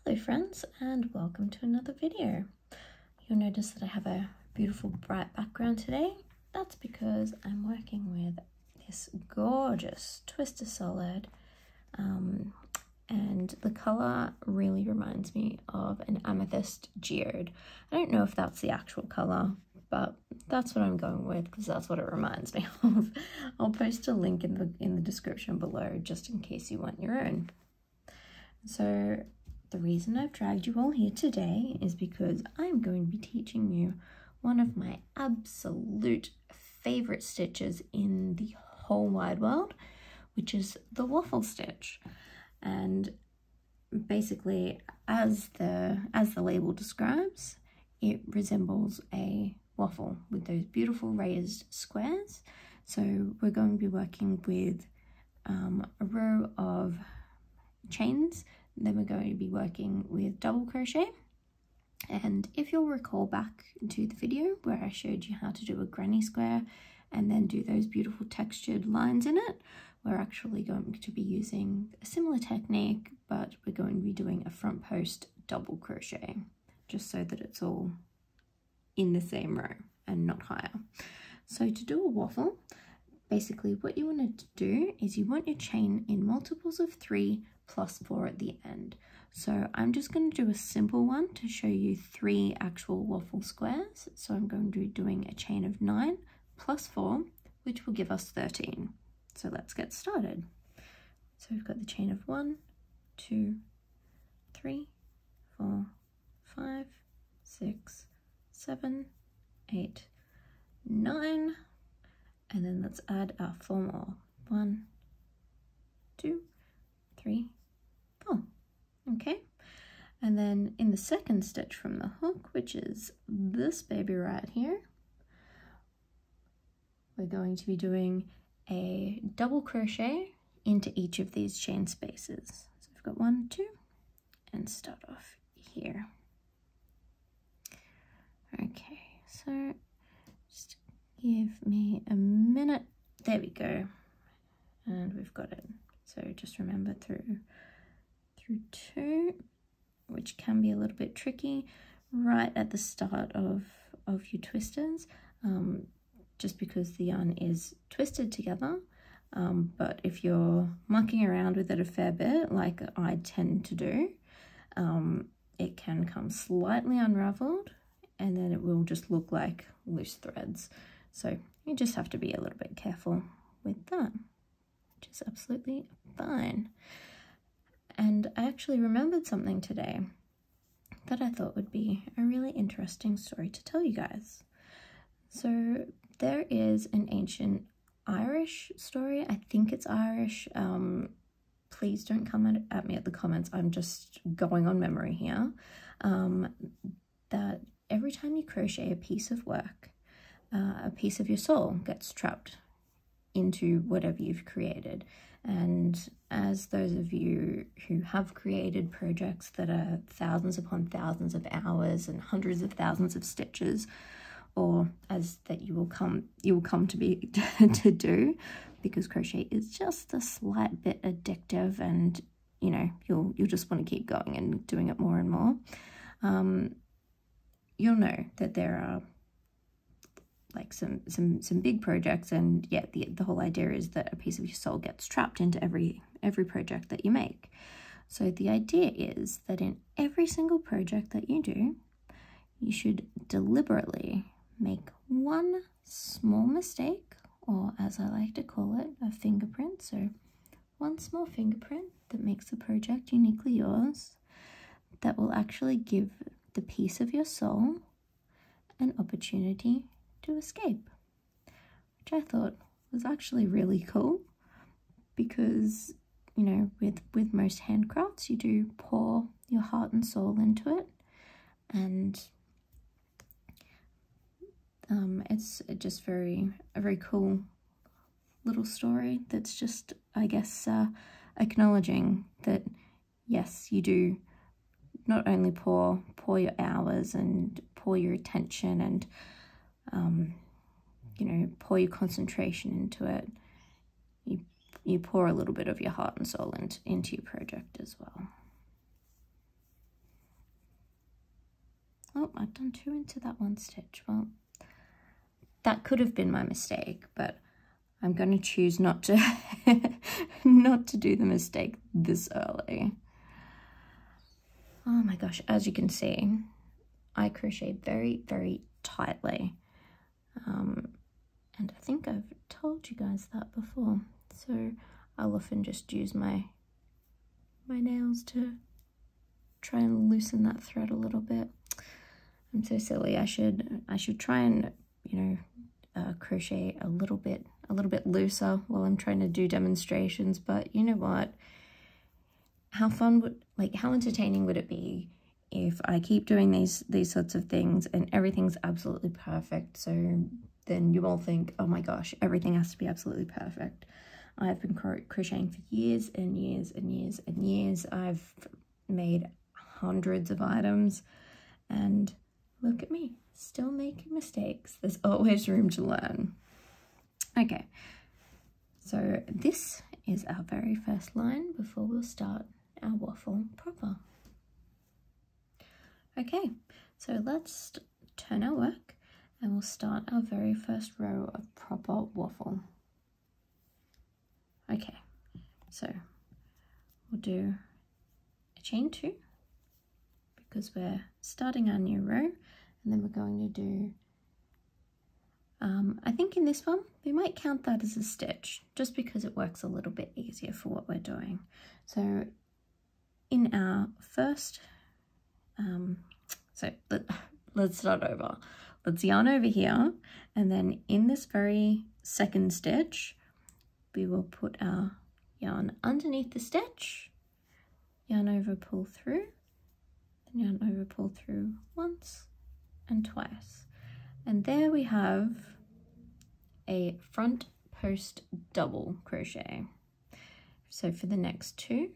Hello friends, and welcome to another video. You'll notice that I have a beautiful bright background today. That's because I'm working with this gorgeous Twister Solid, and the colour really reminds me of an amethyst geode. I don't know if that's the actual colour, but that's what I'm going with because that's what it reminds me of. I'll post a link in the description below just in case you want your own. So the reason I've dragged you all here today is because I'm going to be teaching you one of my absolute favorite stitches in the whole wide world, which is the waffle stitch. And basically, as the label describes, it resembles a waffle with those beautiful raised squares. So we're going to be working with a row of chains. Then we're going to be working with double crochet, and if you'll recall back to the video where I showed you how to do a granny square and then do those beautiful textured lines in it, we're actually going to be using a similar technique, but we're going to be doing a front post double crochet just so that it's all in the same row and not higher. So to do a waffle, basically what you want to do is you want your chain in multiples of 3 plus 4 at the end. So I'm just going to do a simple one to show you 3 actual waffle squares. So I'm going to be doing a chain of 9 plus 4, which will give us 13. So let's get started. So we've got the chain of 1, 2, 3, 4, 5, 6, 7, 8, 9, and then let's add our 4 more. 1, 2, 3, 4. Okay, and then in the second stitch from the hook, which is this baby right here, we're going to be doing a double crochet into each of these chain spaces. So we've got 1, 2, and start off here. Okay, so just give me a minute. There we go, and we've got it. So just remember through 2, which can be a little bit tricky right at the start of your twisters, just because the yarn is twisted together. But if you're mucking around with it a fair bit, like I tend to do, it can come slightly unraveled and then it will just look like loose threads. So you just have to be a little bit careful with that, which is absolutely fine. And I actually remembered something today that I thought would be a really interesting story to tell you guys. So there is an ancient Irish story. I think it's Irish. Please don't come at me at the comments. I'm just going on memory here. That every time you crochet a piece of work, a piece of your soul gets trapped into whatever you've created. And as those of you who have created projects that are thousands upon thousands of hours and hundreds of thousands of stitches, or as that you will come to be to do, because crochet is just a slight bit addictive, and you know you'll just want to keep going and doing it more and more. You'll know that there are like some big projects, and yeah, the whole idea is that a piece of your soul gets trapped into every project that you make. So the idea is that in every single project that you do, you should deliberately make one small mistake, or as I like to call it, a fingerprint. So one small fingerprint that makes the project uniquely yours, that will actually give the piece of your soul an opportunity to escape, which I thought was actually really cool, because you know with most handcrafts you do pour your heart and soul into it, and it's just a very cool little story that's just, I guess, acknowledging that yes, you do not only pour your hours and pour your attention and you know, pour your concentration into it, you pour a little bit of your heart and soul into your project as well. Oh, I've done 2 into that 1 stitch. Well, that could have been my mistake, but I'm going to choose not to not to do the mistake this early. Oh my gosh, as you can see, I crocheted very, very tightly. And I think I've told you guys that before. So I'll often just use my nails to try and loosen that thread a little bit. I'm so silly. I should try and, you know, crochet a little bit looser while I'm trying to do demonstrations, but you know what? How entertaining would it be if I keep doing these sorts of things and everything's absolutely perfect? So then you all think, oh my gosh, everything has to be absolutely perfect. I've been crocheting for years and years and years and years. I've made hundreds of items, and look at me, still making mistakes. There's always room to learn. Okay, so this is our very first line before we'll start our waffle proper. Okay, so let's turn our work and we'll start our very first row of proper waffle. Okay, so we'll do a chain 2 because we're starting our new row, and then we're going to do I think in this one we might count that as a stitch just because it works a little bit easier for what we're doing. So in our first let's start over. Let's yarn over here, and then in this very second stitch we will put our yarn underneath the stitch, yarn over, pull through, and yarn over, pull through once and twice. And there we have a front post double crochet. So for the next 2,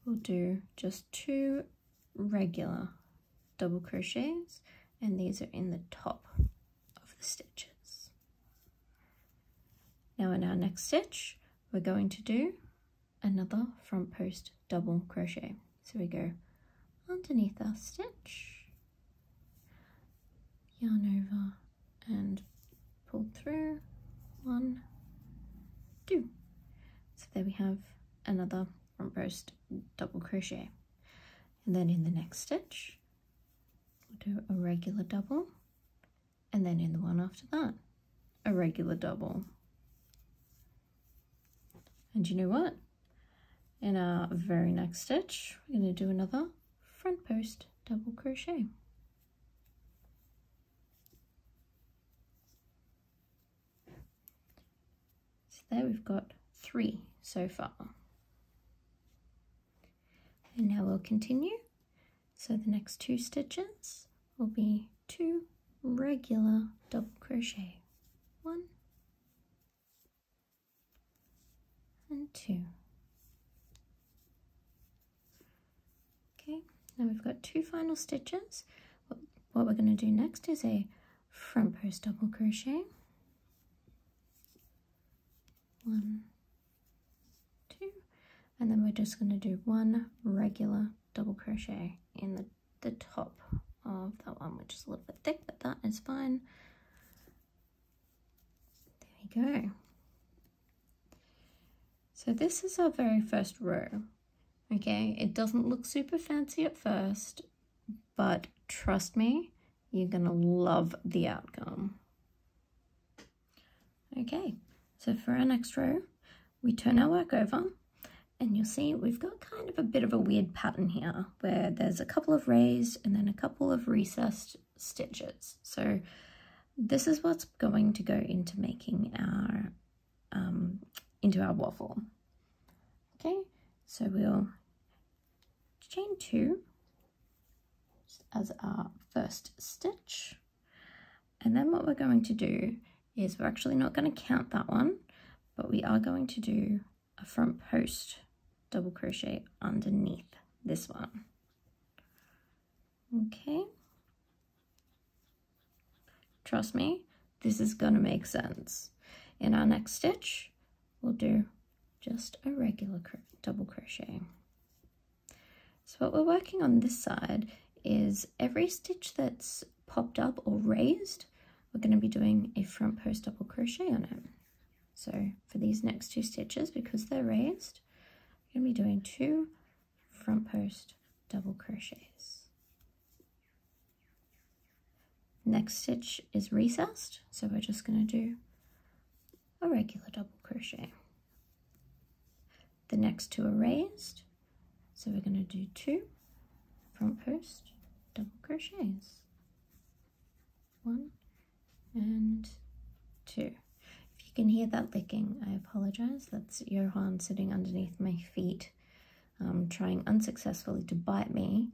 we'll do just 2 regular double crochets, and these are in the top of the stitches. Now in our next stitch, we're going to do another front post double crochet. So we go underneath our stitch, yarn over and pull through, 1, 2. So there we have another front post double crochet. And then in the next stitch, we'll do a regular double, and then in the one after that, a regular double. And you know what? In our very next stitch, we're going to do another front post double crochet. So there we've got 3 so far. And now we'll continue. So the next 2 stitches will be 2 regular double crochet. 1 and 2. Okay, now we've got 2 final stitches. What we're going to do next is a front post double crochet. 1, 2, and then we're just going to do 1 regular double crochet in the top of that one, which is a little bit thick, but that is fine. There we go. So this is our very first row. Okay, it doesn't look super fancy at first, but trust me, you're gonna love the outcome. Okay, so for our next row, we turn our work over, and you'll see we've got kind of a bit of a weird pattern here where there's a couple of raised and then a couple of recessed stitches. So this is what's going to go into making our waffle. Okay, so we'll chain 2 as our first stitch, and then what we're going to do is we're actually not going to count that one, but we are going to do a front post double crochet underneath this one. Okay, trust me, this is gonna make sense. In our next stitch, we'll do just a regular double crochet. So what we're working on this side is every stitch that's popped up or raised, we're going to be doing a front post double crochet on it. So for these next 2 stitches, because they're raised, we're going to be doing 2 front post double crochets. Next stitch is recessed, so we're just going to do a regular double crochet. The next 2 are raised, so we're going to do 2 front post double crochets. 1 and 2. If you can hear that licking, I apologize. That's Johan sitting underneath my feet, trying unsuccessfully to bite me,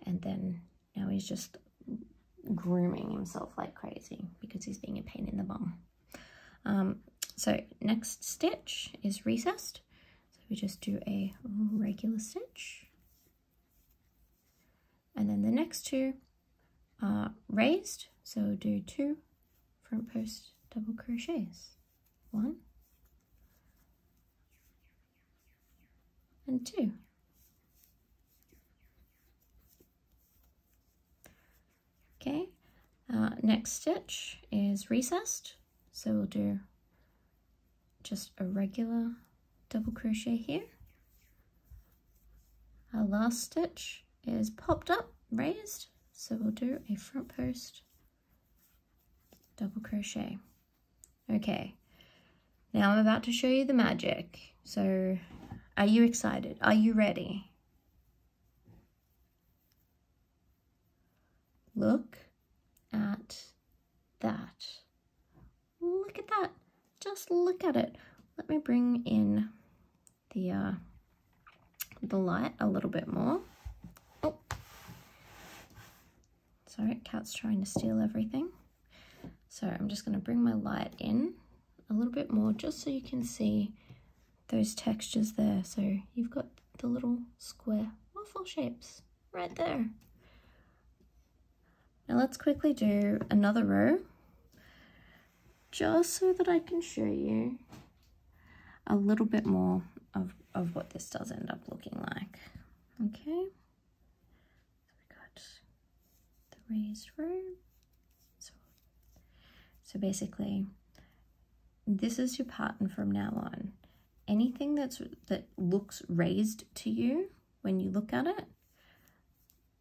and then now he's just grooming himself like crazy because he's being a pain in the bum. So next stitch is recessed. So we just do a regular stitch. And then the next 2 are raised. So we'll do 2 front post double crochets. 1 and 2. Okay, next stitch is recessed. So we'll do just a regular double crochet here. Our last stitch is popped up, raised, so we'll do a front post double crochet. Okay, now I'm about to show you the magic. So are you excited? Are you ready? Look at that. Look at that. Just look at it. Let me bring in the light a little bit more. Oh, sorry, cat's trying to steal everything. So I'm just going to bring my light in a little bit more just so you can see those textures there. So you've got the little square waffle shapes right there. Now let's quickly do another row just so that I can show you a little bit more of what this does end up looking like. Okay, so we got the raised row. So basically, this is your pattern from now on. Anything that looks raised to you when you look at it,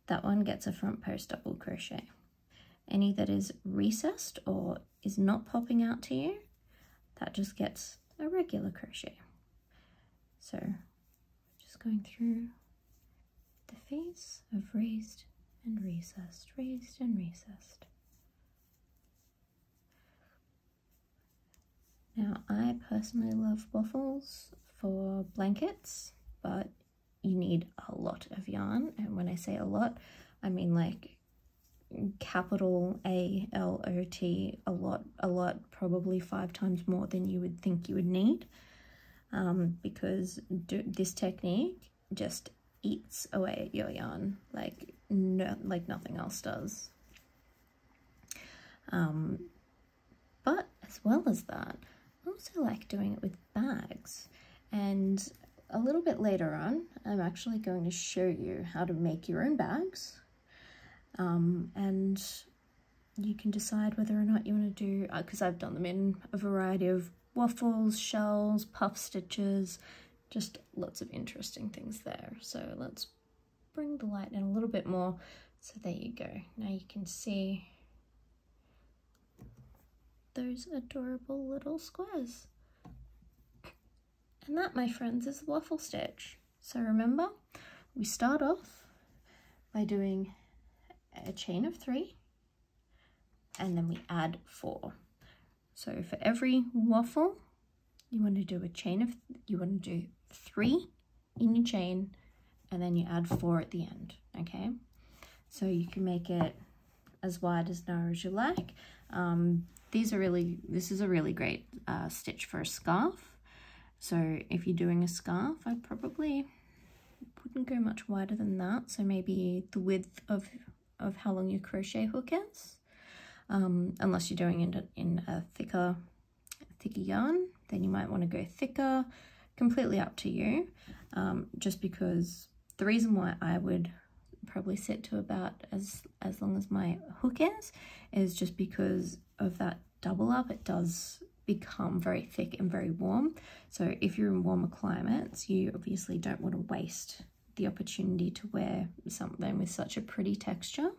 that one gets a front post double crochet. Any that is recessed or is not popping out to you, that just gets a regular crochet. So just going through the face of raised and recessed, raised and recessed. Now I personally love waffles for blankets, but you need a lot of yarn, and when I say a lot, I mean like capital A-L-O-T, a lot, probably 5 times more than you would think you would need, because this technique just eats away at your yarn like nothing else does. But as well as that, I also like doing it with bags, and a little bit later on I'm actually going to show you how to make your own bags, and you can decide whether or not you want to do, because I've done them in a variety of waffles, shells, puff stitches, just lots of interesting things there. So let's bring the light in a little bit more. So there you go. Now you can see those adorable little squares. And that, my friends, is the waffle stitch. So remember, we start off by doing a chain of 3, and then we add 4. So for every waffle, you want to do 3 in your chain, and then you add 4 at the end, okay? So you can make it as wide as narrow as you like. This is a really great stitch for a scarf. So if you're doing a scarf, I probably wouldn't go much wider than that. So maybe the width of how long your crochet hook is. Unless you're doing it in a thicker yarn, then you might want to go thicker. Completely up to you. Just because the reason why I would probably sit to about as long as my hook is just because of that double up. It does become very thick and very warm. So if you're in warmer climates, you obviously don't want to waste the opportunity to wear something with such a pretty texture.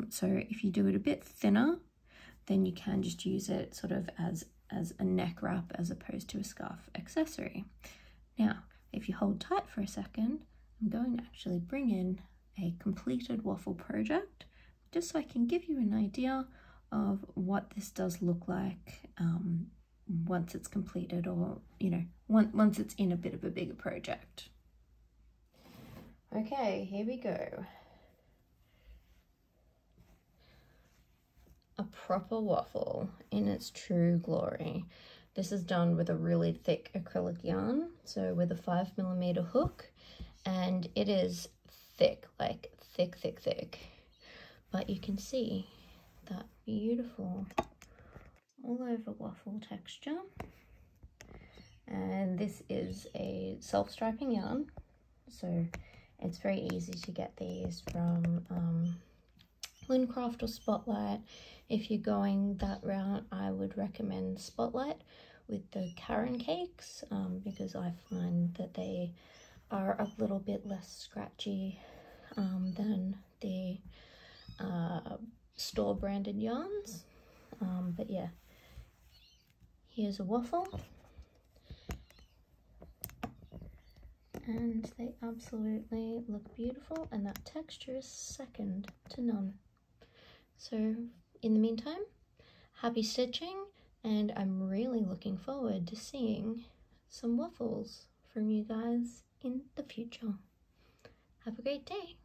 So if you do it a bit thinner, then you can just use it sort of as a neck wrap as opposed to a scarf accessory. Now, if you hold tight for a second, I'm going to actually bring in a completed waffle project, just so I can give you an idea of what this does look like once it's completed, or, you know, once it's in a bit of a bigger project. Okay, here we go. A proper waffle in its true glory. This is done with a really thick acrylic yarn, so with a 5mm hook, and it is thick, like thick. But you can see that beautiful all over waffle texture. And this is a self-striping yarn, so it's very easy to get these from Lincraft or Spotlight. If you're going that route, I would recommend Spotlight with the Caron cakes, because I find that they are a little bit less scratchy than the store branded yarns. But yeah, here's a waffle, and they absolutely look beautiful, and that texture is second to none. So in the meantime, happy stitching, and I'm really looking forward to seeing some waffles from you guys in the future. Have a great day.